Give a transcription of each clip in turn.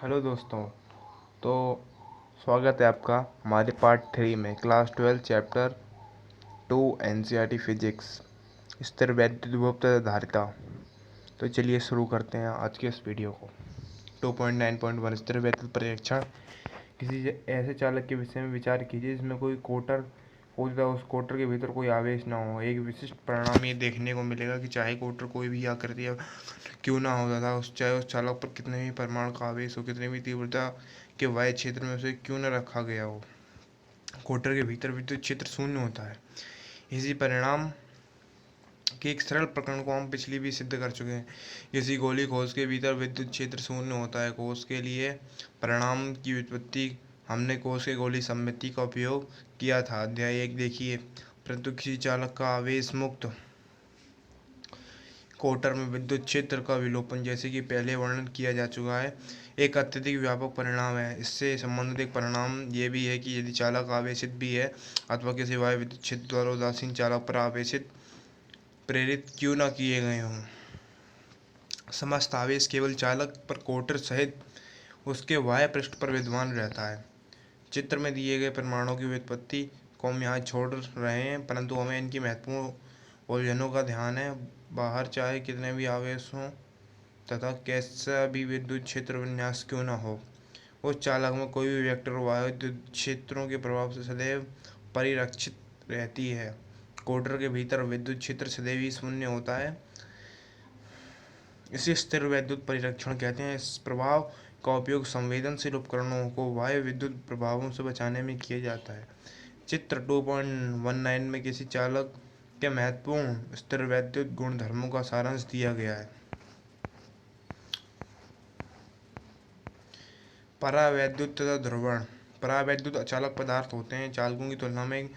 Hello दोस्तों। तो स्वागत है आपका हमारे पार्ट 3 में क्लास 12 चैप्टर 2 एनसीईआरटी फिजिक्स स्थिर वैद्युत विभव तथा धारिता। तो चलिए शुरू करते हैं आज के इस वीडियो को। 2.9.1 स्थिर वैद्युत परीक्षण। किसी ऐसे चालक के विषय में विचार कीजिए जिसमें कोई कोटर हो तथा उस कोटर के भीतर कोई आवेश न हो। एक विशिष्ट परिणाम ये देखने को मिलेगा कि चाहे कोटर कोई भी आकृति या क्यों ना हो तथा चाहे उस चालक पर कितने भी परिमाण का आवेश हो, कितनी भी तीव्रता के वाय क्षेत्र में उसे क्यों न रखा गया हो, कोटर के भीतर विद्युत क्षेत्र शून्य होता है। इसी परिणाम के एक सरल प्रकरण को हम पिछली भी सिद्ध कर चुके हैं। किसी गोली कोश के भीतर विद्युत क्षेत्र शून्य होता है। कोश के लिए परिणाम की व्युत्पत्ति हमने कोश के गोली सममिति का उपयोग किया था। अध्याय 1 देखिए। परंतु किसी चालक का आवेश मुक्त कोटर में विद्युत क्षेत्र का विलोपन, जैसे कि पहले वर्णन किया जा चुका है, एक अत्यधिक व्यापक परिणाम है। इससे संबंधित एक परिणाम ये भी है कि यदि चालक आवेशित भी है अथवा किसी वायु विद्युत क्षेत्र द्वारा उदासीन चालक पर आवेशित प्रेरित क्यों न किए गए हों, समस्त आवेश केवल चालक पर कोटर सहित उसके वाय पृष्ठ पर विद्यमान रहता है। चित्र में दिए गए परिमाणों की व्युत्पत्ति को हम यहाँ छोड़ रहे हैं, परंतु हमें इनकी महत्वपूर्ण उलझनों का ध्यान है। बाहर चाहे कितने भी आवेश हों तथा कैसा भी विद्युत क्षेत्र विन्यास क्यों न हो, उस चालक में कोई भी वेक्टर वायु विद्युत क्षेत्रों के प्रभाव से सदैव परिरक्षित रहती है। कोटर के भीतर विद्युत क्षेत्र सदैव ही शून्य होता है। इसे स्थिर वैद्युत परिरक्षण कहते हैं। इस प्रभाव का उपयोग संवेदनशील उपकरणों को वायु विद्युत प्रभावों से बचाने में किया जाता है। चित्र 2.19 में किसी चालक के महत्वपूर्ण स्थिर वैद्युत गुणधर्मों का सारांश दिया गया है। परावैद्युत तथा ध्रुवण। परावैद्युत अचालक पदार्थ होते हैं। चालकों की तुलना में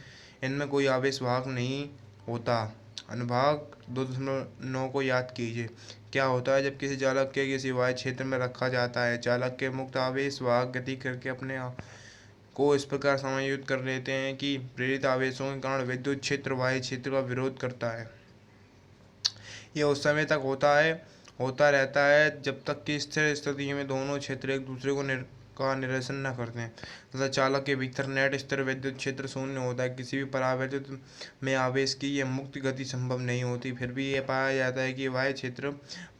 इनमें कोई आवेश वाहक नहीं होता। अनुभाग 2.9 को याद कीजिए। क्या होता है जब किसी चालक के किसी वायु क्षेत्र में रखा जाता है? चालक के मुक्त आवेश वाहक गति करके अपने को इस प्रकार समायोजित कर लेते हैं कि प्रेरित आवेशों के कारण विद्युत क्षेत्र वायु क्षेत्र का विरोध करता है। यह उस समय तक होता रहता है जब तक कि स्थिर स्थिति में दोनों क्षेत्र एक दूसरे का निरसन न करते हैं तथा चालक के भीतर नेट स्थिर विद्युत क्षेत्र शून्य होता है। किसी भी परावैद्युत में आवेश की यह मुक्त गति संभव नहीं होती। फिर भी यह पाया जाता है कि वायु क्षेत्र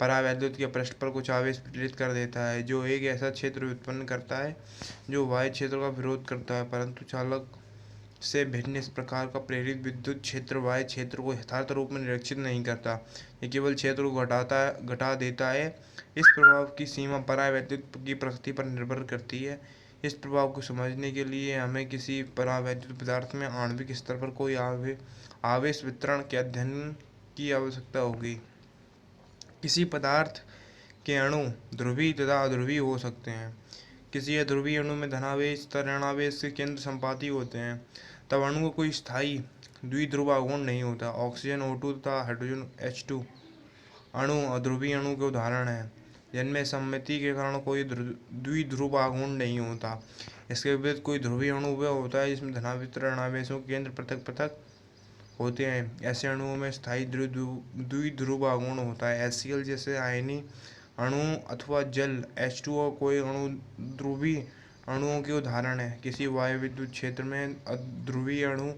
परावैद्युत के पृष्ठ पर कुछ आवेश प्रेरित कर देता है, जो एक ऐसा क्षेत्र उत्पन्न करता है जो वायु क्षेत्र का विरोध करता है। परंतु चालक से भिन्न इस प्रकार का प्रेरित विद्युत क्षेत्र वायु क्षेत्र को यथार्थ रूप में निरीक्षित नहीं करता। ये केवल क्षेत्र को घटा देता है। इस प्रभाव की सीमा परावैद्युत की प्रकृति पर निर्भर करती है। इस प्रभाव को समझने के लिए हमें किसी परावैद्युत पदार्थ में आणविक स्तर पर कोई आवेश वितरण के अध्ययन की आवश्यकता होगी। किसी पदार्थ के अणु ध्रुवीय तथा अध्रुवीय हो सकते हैं। किसी अध्रुवीय अणु में धनावेश तथा ऋणावेश के केंद्र संपाती होते हैं। तब अणु को कोई स्थायी द्विध्रुव आघूर्ण नहीं होता। ऑक्सीजन O2 तथा हाइड्रोजन H2 अणु अध्रुवीय अणु के उदाहरण हैं, जिनमें सममिति के कारण कोई द्विध्रुव आघूर्ण नहीं होता। इसके विपरीत कोई ध्रुवीय अणु वह होता है जिसमें धनावेश तथा ऋणावेशों के केंद्र पृथक पृथक होते हैं। ऐसे अणुओं में स्थायी द्विध्रुव आघूर्ण होता है। HCl जैसे आयनीय अणु अथवा जल H2O कोई अणु ध्रुवीय अणुओं के उदाहरण है। किसी वायु विद्युत क्षेत्र में अध्रुवीय अणु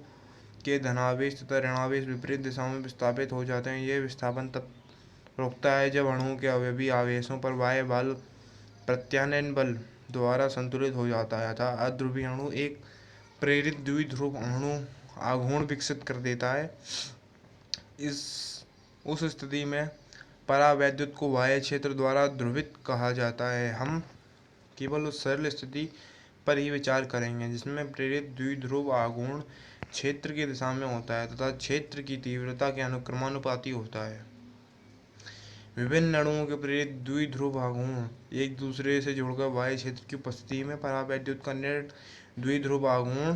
के धनावेश तथा ऋणावेश विपरीत दिशाओं में विस्थापित हो जाते हैं। यह विस्थापन तब रुकता है जब अणुओं के अवयवी आवेशों पर वायु बल प्रत्यानयन बल द्वारा संतुलित हो जाता है अतः अध्रुवीय अणु एक प्रेरित द्विध्रुव अणु आघूर्ण विकसित कर देता है। उस स्थिति में परावैद्युत को वायु क्षेत्र द्वारा ध्रुवित कहा जाता है। हम केवल उस सरल स्थिति पर ही विचार करेंगे जिसमें प्रेरित द्विध्रुव आघूर्ण क्षेत्र की दिशा में होता है तथा क्षेत्र की तीव्रता के अनुक्रमानुपाती होता है। विभिन्न अणुओं के प्रेरित द्विध्रुव आघूर्ण एक दूसरे से जुड़कर वायु क्षेत्र की उपस्थिति में परावैद्युत का नेट द्विध्रुव आघूर्ण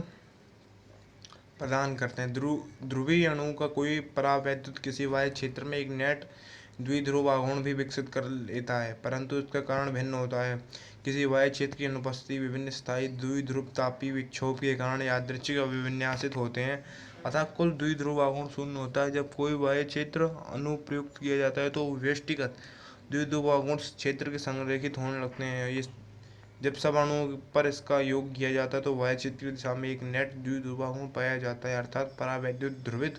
प्रदान करते हैं। ध्रुवीय अणु का कोई परावैद्युत किसी वायु क्षेत्र में एक नेट द्विध्रुव आघूर्ण भी विकसित कर लेता है, परंतु इसका कारण भिन्न होता है। किसी वायु क्षेत्र की अनुपस्थिति विभिन्न स्थायी द्विध्रुव तापीय विक्षोभ के कारण यादृच्छिक अभिविन्यासित होते हैं अतः कुल द्विध्रुव आघूर्ण शून्य होता है। जब कोई वायु क्षेत्र अनुप्रयुक्त किया जाता है तो व्यष्टिगत द्विध्रुव आघूर्ण क्षेत्र के संरेखित होने लगते हैं। जब सब अणुओं पर इसका योग किया जाता है तो y क्षेत्र की दिशा में एक नेट द्विध्रुवांक पाया जाता है, अर्थात परावैद्युत ध्रुवित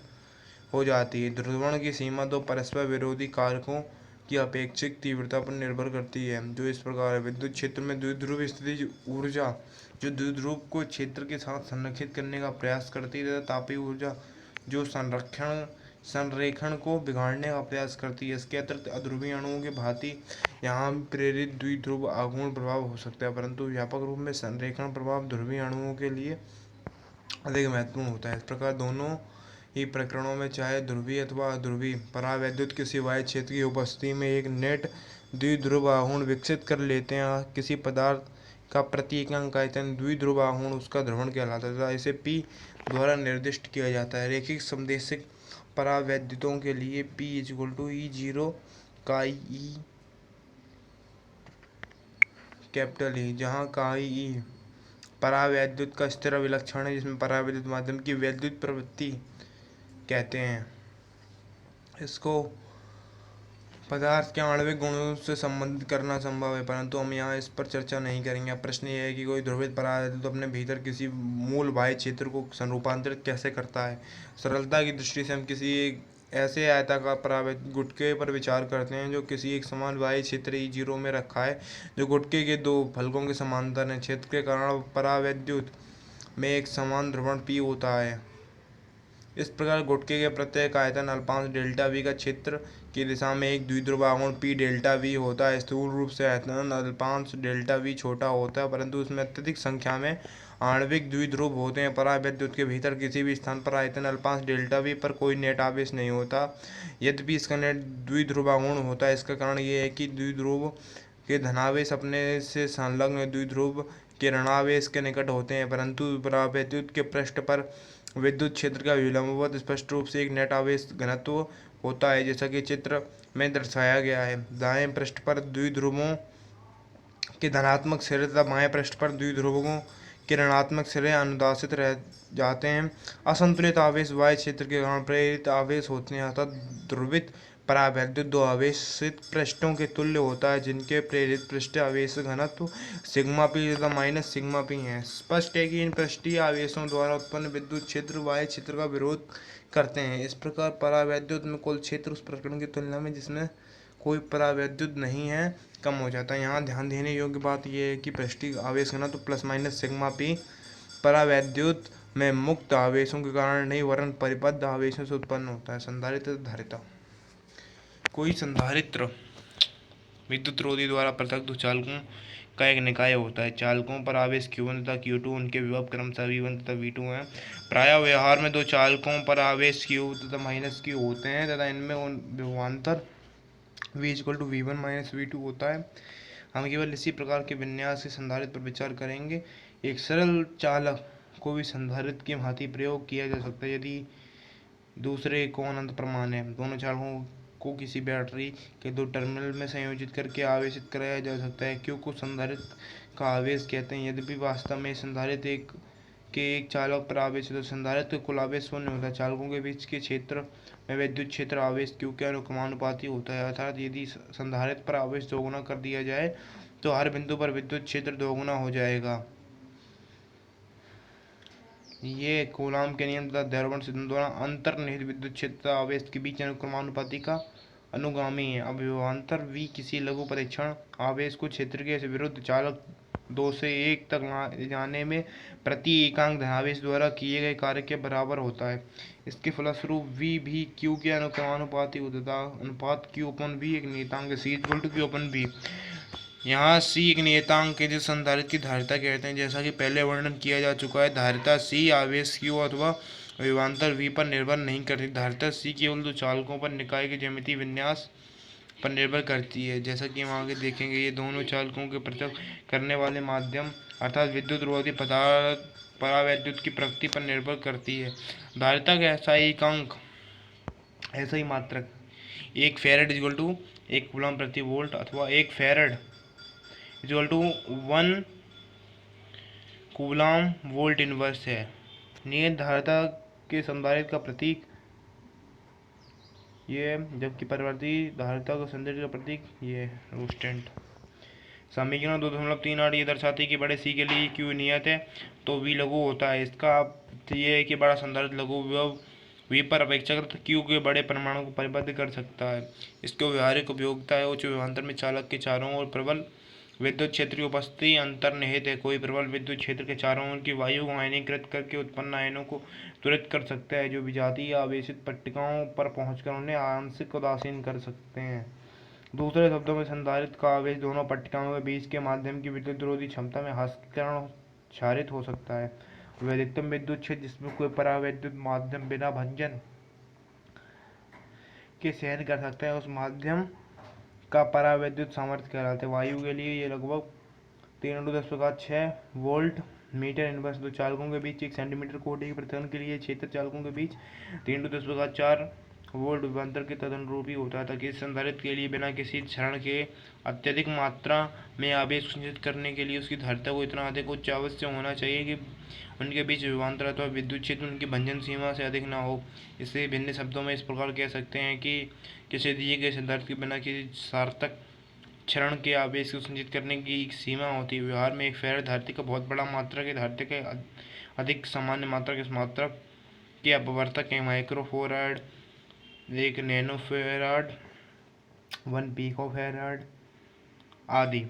हो जाती है। ध्रुवण की सीमा दो परस्पर विरोधी कारकों की अपेक्षिक तीव्रता पर निर्भर करती है, जो इस प्रकार है। विद्युत क्षेत्र में द्विध्रुव स्थिति ऊर्जा जो द्विध्रुव को क्षेत्र के साथ संरक्षित करने का प्रयास करती है, तथा तापीय ऊर्जा जो संरेखण को बिगाड़ने का प्रयास करती है। इसके अतिरिक्त अध्रुवीय अणुओं के भांति यहाँ भी प्रेरित द्विध्रुव आघूर्ण प्रभाव हो सकता है, परंतु व्यापक रूप में संरेखण प्रभाव ध्रुवीय अणुओं के लिए अधिक महत्वपूर्ण होता है। इस प्रकार दोनों ही प्रकरणों में, चाहे ध्रुवीय अथवा अध्रुवीय, परावैद्युत किसी वाह्य क्षेत्र की उपस्थिति में एक नेट द्विध्रुव आघूर्ण विकसित कर लेते हैं। किसी पदार्थ का प्रति इकाई आयतन द्विध्रुव आघूर्ण उसका ध्रुवण कहलाता है तथा इसे P द्वारा निर्दिष्ट किया जाता है। रैखिक समदैशिक परावैद्युतों के लिए P E0 काई E कैपिटल E, जहाँ काई E परावैद्युत का स्थिर अभिलक्षण है, जिसमें परावैद्युत माध्यम की वैद्युत प्रवृत्ति कहते हैं। इसको पदार्थ के आणविक गुणों से संबंधित करना संभव है, परंतु हम यहाँ इस पर चर्चा नहीं करेंगे। अब प्रश्न ये है कि कोई ध्रुवित परावैद्युत अपने भीतर किसी मूल बाह्य क्षेत्र को रूपांतरित कैसे करता है। सरलता की दृष्टि से हम किसी एक ऐसे आयताकार परावैद्युत गुटके पर विचार करते हैं जो किसी एक समान बाह्य क्षेत्र E0 में रखा है, जो गुटके के दो फलकों के समांतर है। क्षेत्र के कारण परावैद्युत में एक समान ध्रुवण P होता है। इस प्रकार गुटके के प्रत्येक आयतन अल्पांश डेल्टा V का क्षेत्र की दिशा में एक द्विध्रुव आघूर्ण P डेल्टा V होता है। स्थूल रूप से आयतन अल्पांश डेल्टा V छोटा होता है, परंतु उसमें अत्यधिक संख्या में आणविक द्विध्रुव होते हैं। परावैद्युत के भीतर किसी भी स्थान पर आयतन अल्पांश डेल्टा V पर कोई नेट आवेश नहीं होता, यद्यपि इसका नेट द्विध्रुव आघूर्ण होता है। इसका कारण यह है कि द्विध्रुव के धनावेश अपने से संलग्न द्विध्रुव के ऋणावेश के निकट होते हैं, परंतु परावैद्युत के पृष्ठ पर विद्युत क्षेत्र का विलंबवत स्पष्ट रूप से एक नेट आवेश घनत्व होता है, जैसा कि चित्र में दर्शाया गया है। दाएं पृष्ठ पर द्विध्रुवों के धनात्मक सिरे तथा बाएं पृष्ठ पर द्विध्रुवों के ऋणात्मक सिरे अनुदासित रह जाते हैं। असंतुलित आवेश बाह्य क्षेत्र के कारण प्रेरित आवेश होते हैं, अतः ध्रुवित परावैद्युत दो आवेशित पृष्ठों के तुल्य होता है, जिनके प्रेरित पृष्ठ आवेश घनत्व सिग्मा P तथा माइनस सिग्मा P है। स्पष्ट है कि इन पृष्ठीय आवेशों द्वारा उत्पन्न विद्युत क्षेत्र बाह्य क्षेत्र का विरोध करते हैं। इस प्रकार परावैद्युत में कुल क्षेत्र उस प्रकरण की तुलना में जिसमें कोई परावैद्युत नहीं है कम हो जाता है। यहाँ ध्यान देने योग्य बात यह है कि पृष्ठीय आवेश घनत्व प्लस माइनस सिग्मा P परावैद्युत में मुक्त आवेशों के कारण नहीं, वरन परिबद्ध आवेशों से उत्पन्न होता है। संधारित्र धारिता। कोई संधारित्र विद्युत रोधी द्वारा पृथक दो चालकों का एक निकाय होता है। चालकों पर आवेश Q1 तथा Q2, उनके विभव क्रमशः V1 तथा V2 हैं। प्रायः व्यवहार में दो चालकों पर आवेश Q तथा -Q होते हैं तथा इनमें विभवांतर V=V1 - V2 होता है। हम केवल इसी प्रकार के विन्यास के संधारित्र पर विचार करेंगे। एक सरल चालक को भी संधारित्र की भांति प्रयोग किया जा सकता है यदि दूसरे को अनंत प्रमाण है। दोनों चालकों को किसी बैटरी के दो टर्मिनल में संयोजित करके आवेशित कराया जा सकता है। Q को संधारित्र का आवेश कहते हैं, यद्यपि वास्तव में संधारित्र एक चालक पर आवेशित संधारित्र का कुल आवेश शून्य होता है। चालकों के बीच के क्षेत्र में विद्युत क्षेत्र आवेश Q के अनुक्रमानुपाती होता है, अर्थात यदि संधारित्र पर आवेश दोगुना कर दिया जाए तो हर बिंदु पर विद्युत क्षेत्र दोगुना हो जाएगा। ये कूलॉम के नियम तथा द्रव्यमान सिद्धांत द्वारा अंतर्निहित विद्युत क्षेत्र आवेश के बीच अनुक्रमानुपाती का अनुगामी है। अब विभवांतर V किसी लघु परीक्षण आवेश को क्षेत्र के विरुद्ध चालक 2 से 1 तक ले जाने में प्रति इकाई धनावेश द्वारा किए गए कार्य के बराबर होता है। इसके फलस्वरूप V भी Q के अनुक्रमानुपाती होता है। अनुपात Q/V एक नियतांक है। C=Q/V। यहाँ C एक नियतांक है जिस संधारित्र की धारिता कहते हैं। जैसा कि पहले वर्णन किया जा चुका है, धारिता C आवेश Q अथवा विभवांतर V पर निर्भर नहीं करती। धारिता C केवल दो चालकों पर निकाय के ज्यामितीय विन्यास पर निर्भर करती है। जैसा कि हम आगे देखेंगे, ये दोनों चालकों के पृथक करने वाले माध्यम अर्थात विद्युत रोधी पदार्थ परावैद्युत की प्रकृति पर निर्भर करती है। धारिता का ऐसा ही मात्रक 1 फैरड = 1 कूलॉम प्रति वोल्ट अथवा 1 फैरड = 1 कूलॉम वोल्ट इनवर्स है। नियत धारिता के संधारित्र का प्रतीक ये, जबकि परिवर्ती धारिता का संधारित्र का प्रतीक ये रोस्टेंट। समीकरण 2.38 ये दर्शाती है कि बड़े सी के लिए क्यू नियत है तो वी लघु होता है। इसका अर्थ ये है कि बड़ा संधारित्र लघु विभव वी पर अपेक्षाकृत क्यू के बड़े परिमाणों को परिबद्ध कर सकता है। इसकी व्यावहारिक उपयोगिता है उच्च विभवांतर में चालक के चारों ओर प्रबल विद्युत क्षेत्र की उपस्थिति अंतर्निहित है। कोई प्रबल विद्युत क्षेत्र के चारों ओर की वायु को आयनीकृत करके उत्पन्न आयनों को त्वरित कर सकता है, जो विजातीय आवेशित पट्टिकाओं पर पहुंचकर उन्हें आंशिक उदासीन कर सकते हैं। दूसरे शब्दों में संधारित्र का आवेश दोनों पट्टिकाओं के बीच के माध्यम की विद्युत विरोधी क्षमता में हस्तांतरण क्षारित हो सकता है। वह अधिकतम विद्युत क्षेत्र जिसमें कोई परावैद्युत माध्यम बिना भंजन के सहन कर सकता है उस माध्यम का परावैद्युत सामर्थ्य कहलाता है। वायु के लिए ये लगभग 3×10⁶ वोल्ट मीटर इनवर्स। दो चालकों के बीच 1 सेंटीमीटर कोटि के पृथक्करण के लिए क्षेत्र चालकों के बीच 3×10⁴ वोल्ट विभवांतर के तदनुरूपी होता है, ताकि इस संधारित्र के लिए बिना किसी क्षरण के अत्यधिक मात्रा में आवेश संचित करने के लिए उसकी धारिता को इतना अधिक उच्च अवश्य होना चाहिए कि उनके बीच विभवांतर अथवा विद्युत क्षेत्र उनकी भंजन सीमा से अधिक न हो। इसे भिन्न शब्दों में इस प्रकार कह सकते हैं कि किसी दिए गए संधारित्र के बिना किसी सार्थक क्षरण के आवेश को संचित करने की एक सीमा होती है। व्यवहार में एक फैराड धारित्र का बहुत बड़ा मात्रा के धारित्र के अधिक सामान्य मात्रा के मात्रा के अपवर्तक है। माइक्रोफैराड, 1 नैनोफैराड, 1 पिकोफैराड आदि।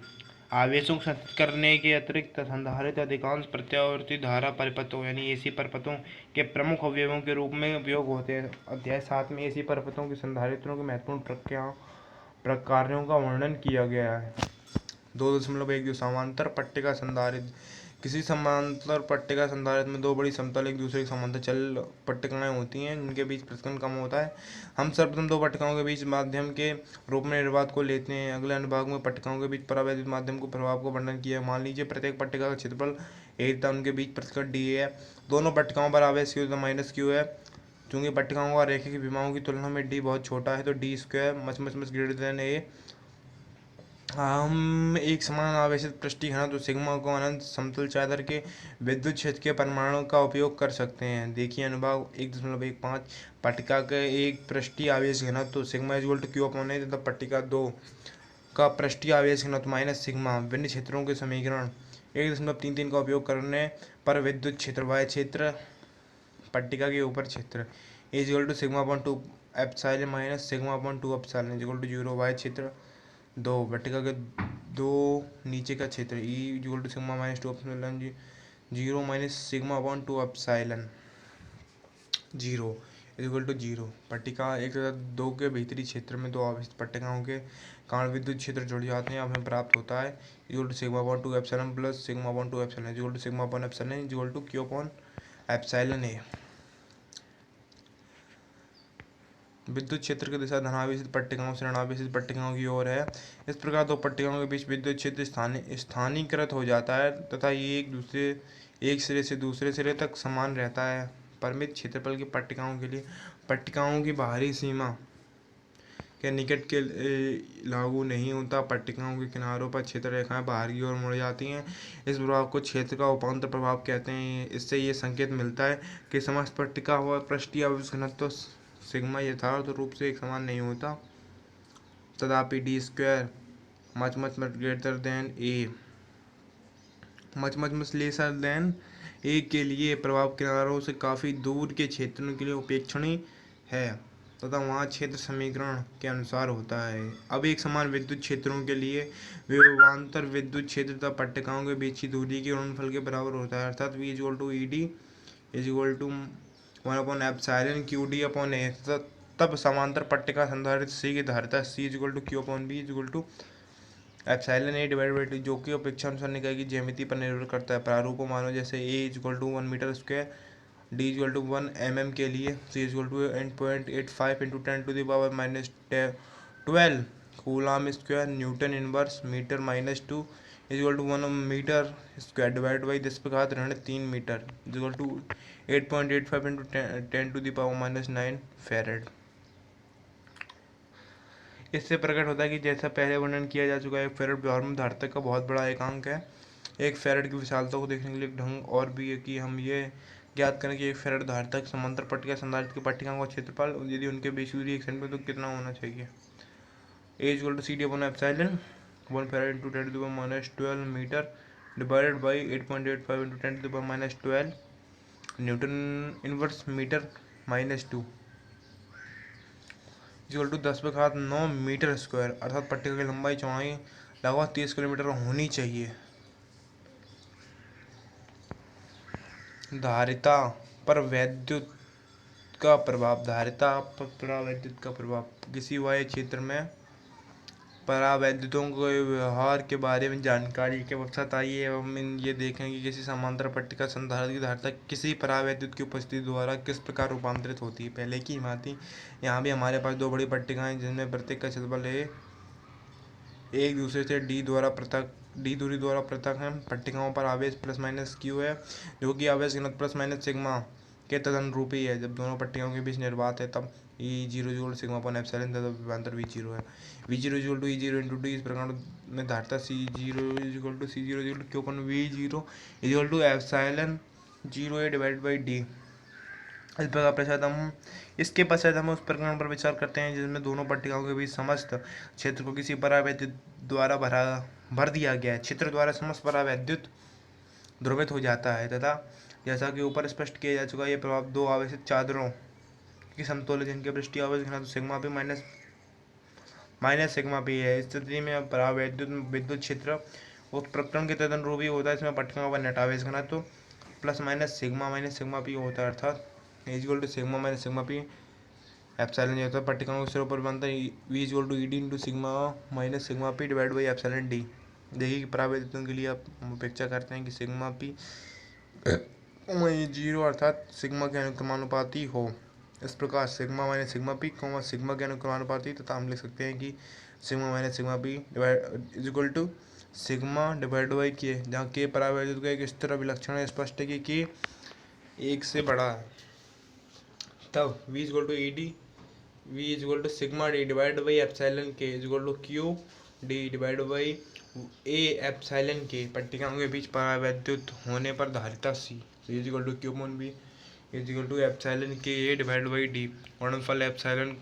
आवेशों को संचित करने के अतिरिक्त संधारित्र अधिकांश प्रत्यावर्ती धारा परिपथों यानी एसी परिपथों के प्रमुख अवयवों के रूप में उपयोग होते हैं। अध्याय 7 में एसी परिपथों के संधारित्रों के महत्वपूर्ण प्रकारों का वर्णन किया गया है। 2.1 समांतर पट्टिका संधारित्र। किसी समांतर पट्टिका संधारित्र में दो बड़ी समतल एक दूसरे के समांतर चल पट्टिकाएं होती हैं जिनके बीच पृथक्करण कम होता है। हम सर्वप्रथम दो पट्टिकाओं के बीच माध्यम के रूप में निर्वात को लेते हैं। अगले अनुभाग में पट्टिकाओं के बीच परावैद्युत माध्यम को प्रभाव को वर्णन किया है। मान लीजिए प्रत्येक पट्टिका का क्षेत्रफल a तथा उनके बीच पृथक्करण d है। दोनों पट्टिकाओं पर आवेश q तथा -q है। चूंकि पट्टिकाओं का रैखिक विमाओं की तुलना में d बहुत छोटा है तो d² much greater than a। हम एक समान आवेशित पृष्ठीय घनत्व सिग्मा को अनंत समतल चादर के विद्युत क्षेत्र के परिमाणों का उपयोग कर सकते हैं। देखिए अनुभाग 1.15 पट्टिका के एक पृष्ठीय आवेश घनत्व सिग्मा =q/a तथा पट्टिका 2 का पृष्ठीय आवेश घनत्व माइनस सिग्मा। विभिन्न क्षेत्रों के समीकरण 1.33 का उपयोग करने पर विद्युत क्षेत्र y क्षेत्र पट्टिका के ऊपर क्षेत्र =σ/2 एप्सिलॉन माइनस σ/2 एप्सिलॉन 0 y क्षेत्र 2 पट्टिका के 2 नीचे का क्षेत्र E=σ-2 एप्सिलॉन 0 माइनस σ/2 एप्सिलॉन 0 पट्टिका 1 तथा 2 के भीतरी क्षेत्र में दो आवेशित पट्टिकाओं के कारण विद्युत क्षेत्र जुड़ जाते हैं। अब हमें प्राप्त होता है σ/2 एप्सिलॉन प्लस σ/2 एप्सिलॉन σ/एप्सिलॉन q/एप्सिलॉन a। विद्युत क्षेत्र की दिशा धनावेशित पट्टिकाओं से ऋणावेशित पट्टिकाओं की ओर है। इस प्रकार दो पट्टिकाओं के बीच विद्युत क्षेत्र स्थानीकृत हो जाता है तथा ये एक सिरे से दूसरे सिरे तक समान रहता है। परिमित क्षेत्रफल की पट्टिकाओं के लिए पट्टिकाओं की बाहरी सीमा के निकट के लागू नहीं होता। पट्टिकाओं के किनारों पर क्षेत्र रेखाएं बाहर की ओर मुड़ जाती हैं। इस प्रभाव को क्षेत्र का उपांतर प्रभाव कहते हैं। इससे ये संकेत मिलता है कि समस्त पट्टिका व पृष्ठीय आवेश घनत्व सिग्मा यथार्थ रूप से एक समान नहीं होता। तथापि d² much greater than a much lesser than a के लिए प्रभाव किनारों से काफ़ी दूर के क्षेत्रों के लिए उपेक्षणीय है तथा वहाँ क्षेत्र समीकरण के अनुसार होता है। अब एक समान विद्युत क्षेत्रों के लिए विभवांतर विद्युत क्षेत्र तथा पट्टिकाओं के बीच की दूरी के गुणनफल के बराबर होता है, अर्थात V=ED=1/एप्सिलॉन QD/A। तब समांतर पट्टिका संधारित्र C की धारिता C=q/b एप्सिलॉन A/2 जो कि अपेक्षानुसार निकाय की ज्यामिति पर निर्भर करता है। प्रारूपों मानो जैसे A=1 मीटर², D=1 mm के लिए, C=8.85 × 10⁻⁻12 coulomb, newton inverse metre 1 metre divide by 10⁻³ metre 8.85 × 10⁻⁹ farad. इससे प्रकट होता है कि जैसा पहले वर्णन किया जा चुका है, एक फैराड व्यवहार में धारिता का बहुत बड़ा एकांक है। एक फैराड की विशालता को देखने के लिए एक ढंग और भी है कि हम ये ज्ञात करें कि एक फैराड धारिता की समांतर पट्टिका संधारित्र की पट्टिकाओं का क्षेत्रफल यदि उनके बीच दूरी 1 सेंटीमीटर तो कितना होना चाहिए। A=CD/एप्सिलॉन 1 farad into 10⁻12 metre divided by 8.85 into 10⁻12 newton inverse metre -2 equal to 10⁻9 metre square, अर्थात पट्टिका की लंबाई चौड़ाई लगभग 30 किलोमीटर होनी चाहिए। धारिता पर विद्युत का प्रभाव। धारिता पर परावैद्युत का प्रभाव। किसी वाह्य क्षेत्र में परावैद्युतों के व्यवहार के बारे में जानकारी के मकसद आइए हम ये देखें कि किसी समांतर पट्टिका संधारित्र की धारिता किसी परावैद्युत की उपस्थिति द्वारा किस प्रकार रूपांतरित होती है। पहले की भांति यहाँ भी हमारे पास दो बड़ी पट्टिकाएं जिनमें प्रत्येक का क्षेत्रफल है एक दूसरे से डी दूरी द्वारा पृथक है। पट्टिकाओं पर आवेश प्लस माइनस क्यू है जो कि आवेश घनत्व प्लस माइनस सिग्मा के तदनुरूपी है। जब दोनों पट्टिकाओं के बीच निर्वात है तब E0 सिग्मा अपॉन एप्सिलॉन तथा विभवांतर V0 है। V0 E0 into D. इस प्रकार में धारिता C0 Q upon V0 epsilon 0 divided by D. इसके पश्चात हम उस प्रकरण पर विचार करते हैं जिसमें दोनों पट्टिकाओं के बीच समस्त क्षेत्र को किसी परावैद्युत द्वारा भर दिया गया है। क्षेत्र द्वारा समस्त परावैद्युत ध्रुवित हो जाता है तथा जैसा कि ऊपर स्पष्ट किया जा चुका है, यह प्रभाव दो आवेशित चादरों की समतुल्य जिनके पृष्ठीय आवेश घनत्व sigma P minus sigma P है। इस स्थिति में परावैद्युत विद्युत क्षेत्र उस प्रकरण के तदनुरूपी होता है। इसमें पट्टिकाओं का नेट आवेश घनत्व प्लस माइनस सिग्मा पी होता है, अर्थात equal to sigma minus sigma P epsilon होता है। पट्टिकाओं के सिरों पर बनता है V equal to ED into sigma minus sigma P divide by epsilon D. देखिए कि परावैद्युतों के लिए आप अपेक्षा करते हैं कि सिग्मा पी 0 अर्थात सिग्मा के अनुक्रमानुपाती हो। इस प्रकार sigma minus sigma P sigma के अनुक्रमानुपाती तथा हम लिख सकते हैं कि sigma minus sigma P equal to sigma divide by K, जहाँ के परावैद्युत का एक स्थिर अभिलक्षण है। स्पष्ट है कि के एक से बड़ा है। तब V equal to ED V equal to sigma D divide by epsilon K equal to Q D divide by A epsilon K. पट्टिकाओं के बीच परावैद्युत होने पर धारिता C equal to Q upon B equal to epsilon K A divide by D. गुणनफल epsilon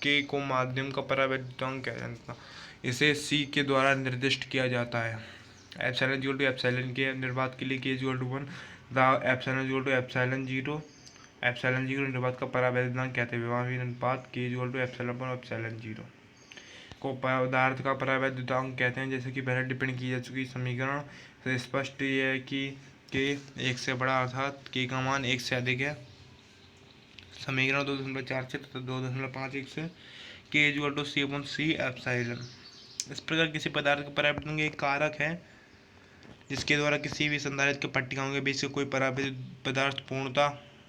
K को माध्यम का परावैद्युतांक कहा जाता है। इसे C के द्वारा निर्दिष्ट किया जाता है। एप्सिलॉन इक्वल टू एप्सिलॉन के निर्वात के लिए के इक्वल टू 1 तथा एप्सिलॉन इक्वल टू एप्सिलॉन 0 निर्वात का परावैद्युतांक कहते हैं। विभवांतर अनुपात के इक्वल टू एप्सिलॉन 0 को पदार्थ का परावैद्युतांक कहते हैं। जैसे कि पहले टिप्पणी की जा चुकी समीकरण से स्पष्ट ये है कि के एक से बड़ा अर्थात के का मान एक से अधिक है। समीकरण 2.46 तथा 2.51 से K equal to C upon C epsilon. इस प्रकार किसी पदार्थ का परावैद्युतांक एक कारक है जिसके द्वारा किसी भी संधारित्र के पट्टिकाओं के बीच से कोई परावैद्युत पदार्थ पूर्णतः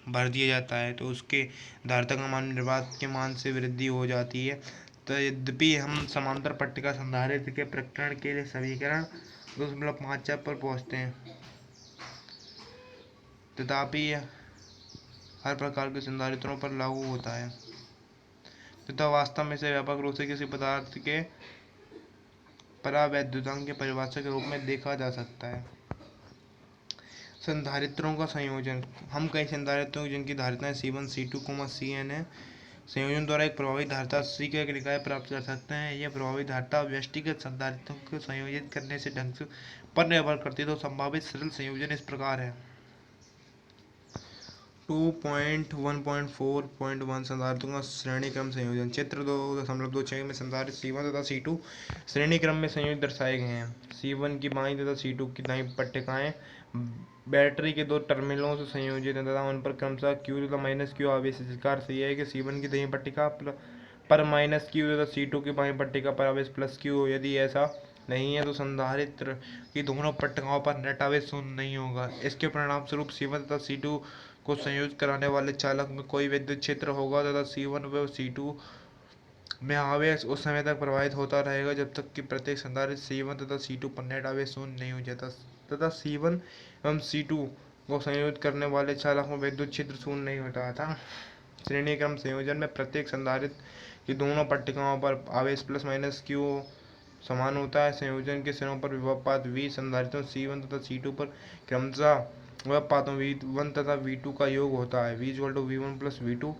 भर दिया जाता है तो उसके धारिता का मान निर्वात के मान से वृद्धि हो जाती है। तो यद्यपि हम समांतर पट्टिका संधारित्र के प्रकरण के लिए समीकरण 2.54 पर पहुंचते हैं, तथापि यह हर प्रकार के संधारित्रों पर लागू होता है तथा वास्तव में इसे व्यापक रूप से किसी पदार्थ के परावैद्युतांक की परिभाषा के रूप में देखा जा सकता है। संधारित्रों का संयोजन। हम कई संधारित्रों जिनकी धारिताएं C1 C2 Cn है संयोजन द्वारा एक प्रभावी धारिता C का एक निकाय प्राप्त कर सकते हैं। यह प्रभावी धारिता व्यष्टिगत संधारित्रों को संयोजित करने से ढंग से पर निर्भर करती है। तो संभावित सरल संयोजन इस प्रकार है। 2.1.4.1 संधारित्रों का श्रेणी क्रम संयोजन। चित्र 2.26 में संधारित्र C1 तथा C2 श्रेणी क्रम में संयोजित दर्शाए गए हैं। C1 की बाईं तथा C2 की दाईं पट्टिकाएं बैटरी के दो टर्मिनलों से संयोजित है तथा उन पर क्रमशः Q तथा माइनस Q आवेश है। जिसका अर्थ यह है कि C1 की दाईं पट्टिका पर माइनस Q तथा C2 की बाईं पट्टिका पर आवेश प्लस Q हो। यदि ऐसा नहीं है तो संधारित्र की दोनों पट्टिकाओं पर नेट आवेश शून्य नहीं होगा। इसके परिणाम स्वरूप C1 तथा C2 को संयोजित कराने वाले चालक में कोई विद्युत क्षेत्र होगा तथा C1 व C2 में आवेश उस समय तक प्रवाहित होता रहेगा जब तक कि प्रत्येक संधारित्र C1 तथा C2 पर नेट आवेश शून्य नहीं हो जाता तथा C1 एवं C2 को संयोजित करने वाले चालक में विद्युत क्षेत्र शून्य नहीं होता था। श्रेणी क्रम संयोजन में प्रत्येक संधारित्र की दोनों पट्टिकाओं पर आवेश प्लस माइनस Q समान होता है। संयोजन के सिरों पर विभव पात V संधारित्रों C1 तथा C2 पर क्रमशः वह पातों V1 तथा V2 का योग होता है। V equal to V1 plus V2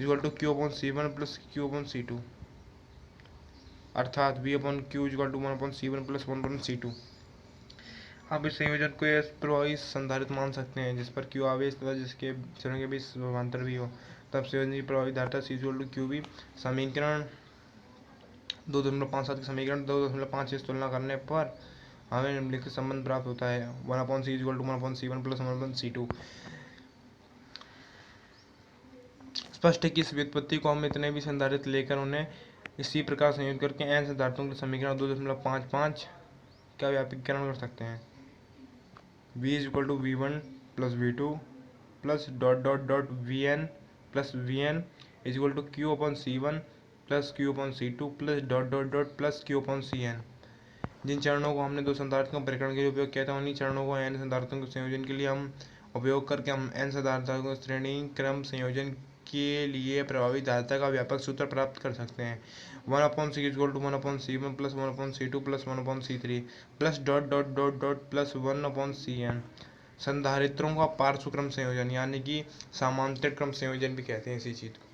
equal to Q upon C1 plus Q upon C2। अर्थात V upon Q equal to 1/C1 plus 1/C2। आप इस संयोजन को इस प्रभावी संधारित्र मान सकते हैं जिस पर क्यू आवेश तथा जिसके चरण के बीच विभवांतर भी हो, तब संयोजन की प्रभावी धारिता C इक्वल टू क्यू भी। समीकरण 2.57 के समीकरण 2.56 तुलना करने पर हमें निम्नलिखित संबंध प्राप्त होता है: 1/C equal to 1/C1 plus 1/C2। स्पष्ट है कि इस व्युत्पत्ति को हम इतने भी संधारित्र लेकर उन्हें इसी प्रकार संयोजित करके n संधारित्रों के समीकरण 2.55 का व्यापकीकरण कर सकते हैं। V equal to V1 plus V2 plus dot dot dot Vn plus Vn equal to Q upon C1 plus Q upon C2 plus dot dot dot plus Q upon Cn। जिन चरणों को हमने दो संधारित्रों के परिकरण के लिए उपयोग किया था, उन्हीं चरणों को n संधारित्रों के संयोजन के लिए हम उपयोग करके हम n संधारित्रों के श्रेणी क्रम संयोजन के लिए प्रभावी धारिता का व्यापक सूत्र प्राप्त कर सकते हैं। 1/C equal to 1/C1 plus 1/C2 plus 1/C3 plus dot dot dot dot plus 1/Cn। संधारित्रों का पार्श्व संयोजन यानी कि समांतर क्रम संयोजन भी कहते हैं इसी चीज को।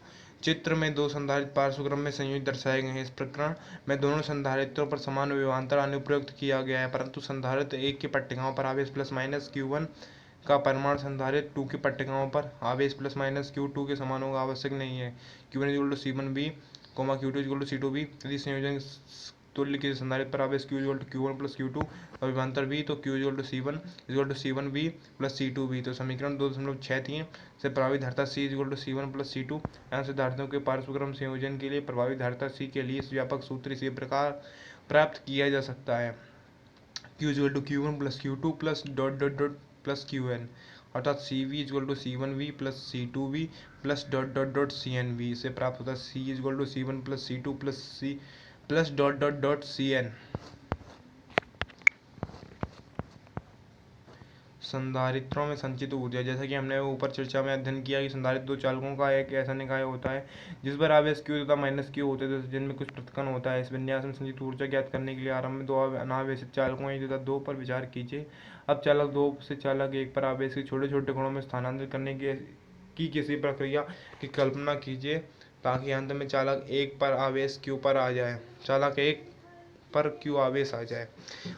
चित्र में दो संधारित्र पार्श्व क्रम में संयोजित दर्शाए गए हैं। इस प्रकरण में दोनों संधारित्रों पर समान विभवांतर अनुप्रयुक्त किया गया है, परंतु संधारित्र 1 की पट्टिकाओं पर आवेश प्लस माइनस Q1 का परिमाण संधारित्र 2 की पट्टिकाओं पर आवेश प्लस माइनस Q2 के समान होगा आवश्यक नहीं है। Q1 equal to C1b, Q2 equal to C2b। यदि संयोजन तुल्य के संधारित्र पर आवेश Q equal to Q1 plus Q2 और विभवांतर V, तो Q equal to C1 equal to C1b plus C2b। तो समीकरण 2.63 से प्रभावी धारिता C equal to C1 plus C2 यहाँ से धारिताओं के पार्श्वक्रम संयोजन के लिए प्रभावी धारिता C के लिए इस व्यापक सूत्र इसी प्रकार प्राप्त किया जा सकता है: Q equal to Q1 plus Q2 plus dot dot dot plus Qn, अर्थात CV equal to C1v plus C2v plus dot dot dot CnV से प्राप्त होता है C equal to C1 plus C2 plus dot dot dot Cn। संधारित्रों में संचित ऊर्जा। जैसा कि हमने ऊपर चर्चा में अध्ययन किया कि संधारित्र दो चालकों का एक ऐसा निकाय होता है जिस पर आवेश Q तथा माइनस Q होते हैं जिनमें कुछ पृथक्करण होता है। इस विन्यास में संचित ऊर्जा ज्ञात करने के लिए आरंभ में दो अनावेशित चालकों 1 तथा 2 पर विचार कीजिए। अब चालक 2 से चालक 1 पर आवेश के छोटे छोटे कणों में स्थानांतरित करने की किसी प्रक्रिया की कल्पना कीजिए ताकि अंत में चालक 1 पर आवेश Q पर आ जाए, चालक 1 पर Q आवेश आ जाए।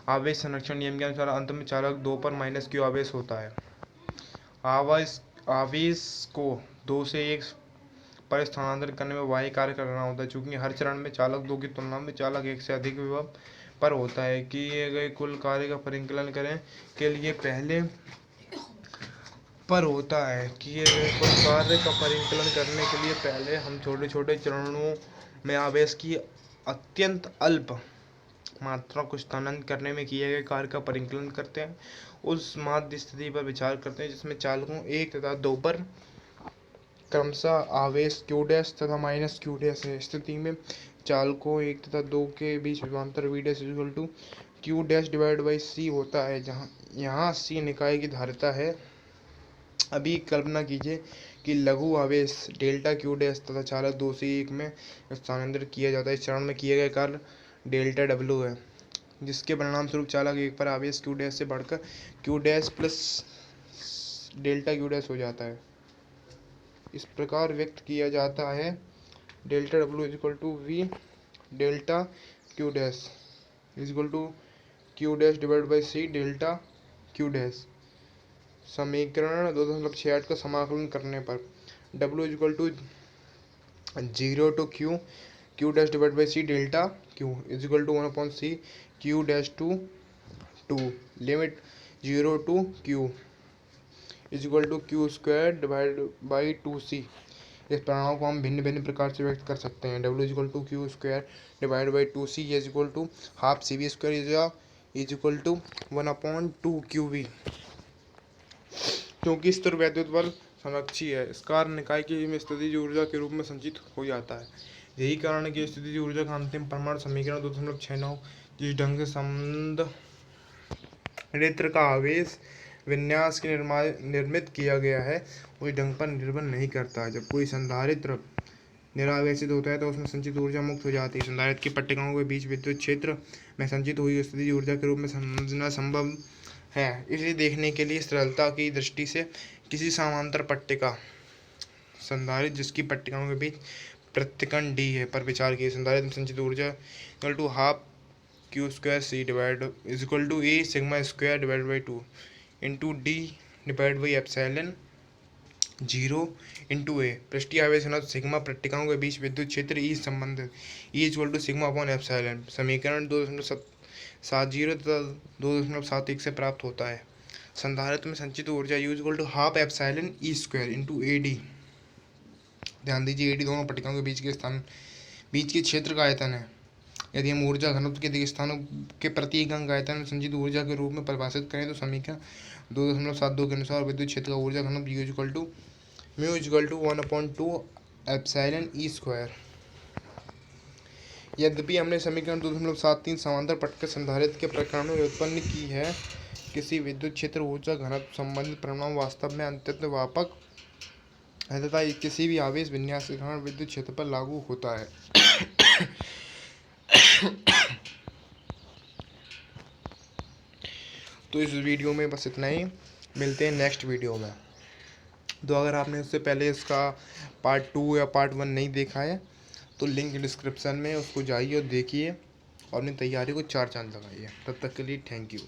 आवेश संरक्षण नियम के अनुसार अंत में चालक 2 पर माइनस Q आवेश होता है। आवेश को 2 से 1 पर स्थानांतरित करने में वही कार्य करना होता है। चूंकि हर चरण में चालक 2 की तुलना में चालक 1 से अधिक विभव पर होता है, किए गए कुल कार्य का परिकलन करें के लिए पहले पर होता है। किए गए कुल कार्य का परिकलन करने के लिए पहले हम छोटे छोटे चरणों में आवेश की अत्यंत अल्प मात्रा को स्थानांतरित करने में किए गए कार्य का परिकलन करते हैं। उस माध्य स्थिति पर विचार करते हैं जिसमें चालकों 1 तथा 2 पर क्रमशः आवेश Q डैश तथा माइनस Q डैश है। स्थिति में चालकों 1 तथा 2 के बीच विभवांतर V dash equal to Q dash divide by C होता है, जहाँ यहाँ C निकाय की धारिता है। अभी कल्पना कीजिए कि लघु आवेश डेल्टा Q डैश तथा चालक 2 से 1 में स्थानांतरित किया जाता है। इस चरण में किए गए कार्य डेल्टा W है, जिसके परिणाम स्वरूप चालक 1 पर आवेश Q डैश से बढ़कर Q dash plus delta Q dash हो जाता है। इस प्रकार व्यक्त किया जाता है delta W equal to V delta Q dash equal to Q dash divide by C delta Q dash. समीकरण 2.68 का समाकलन करने पर W equal to 0 to Q dash divide by C delta Q equal to 1/C Q dash to 2 limit 0 to Q equal to Q square divide by 2C। इस परिणाम को हम भिन्न भिन्न प्रकार से व्यक्त कर सकते हैं। W equal to Q square divide by 2C equal to half CV square equal to 1/2 QV। क्योंकि स्थिर वैद्युत बल संरक्षी है, इस कारण निकाय की स्थितिज ऊर्जा के रूप में संचित हो जाता है। यही कारण है कि स्थितिज ऊर्जा का अंतिम परिमाण समीकरण 2.69 जिस ढंग से संधारित्र का आवेश विन्यास के निर्मित किया गया है उस ढंग पर निर्भर नहीं करता। जब कोई संधारित्र निरावेशित होता है तो उसमें संचित ऊर्जा मुक्त हो जाती है। संधारित्र की पट्टिकाओं के बीच विद्युत क्षेत्र में संचित हुई स्थितिज ऊर्जा के रूप में समझना संभव है। इसे देखने के लिए सरलता की दृष्टि से किसी समांतर पट्टिका संधारित्र जिसकी पट्टिकाओं के बीच प्रत्यकन डी है पर विचार किए। संधारित्र में संचित ऊर्जा equal to half Q square C divide is equal to A sigma square divide by 2 into D divide by epsilon 0 into A. पृष्ठीय आवेश घनत्व सिग्मा पट्टिकाओं के बीच विद्युत क्षेत्र ई संबंधित E equal to sigma upon epsilon समीकरण 2.70 तथा 2.71 से प्राप्त होता है। संधारित्र में संचित ऊर्जा U equal to half epsilon E square into A D. ध्यान दीजिए ए डी दोनों पट्टिकाओं के बीच के क्षेत्र का आयतन है। यदि हम ऊर्जा घनत्व के दिए स्थानों के प्रति इकाई आयतन में संचित ऊर्जा के रूप में परिभाषित करें तो समीकरण 2.72 के अनुसार विद्युत क्षेत्र का ऊर्जा घनत्व U equal to mu equal to 1/2 epsilon E square. यद्यपि हमने समीकरण 2.73 समांतर पट्टिका संधारित्र के प्रकरण में उत्पन्न की है, किसी विद्युत क्षेत्र ऊर्जा घनत्व संबंधित परिणाम वास्तव में अत्यंत व्यापक है तथा किसी भी आवेश विन्यास के कारण विद्युत क्षेत्र पर लागू होता है। तो इस वीडियो में बस इतना ही, मिलते हैं नेक्स्ट वीडियो में। तो अगर आपने उससे पहले इसका पार्ट 2 या पार्ट 1 नहीं देखा है तो लिंक डिस्क्रिप्शन में उसको जाइए और देखिए और अपनी तैयारी को 4 चांद लगाइए। तब तक के लिए थैंक यू।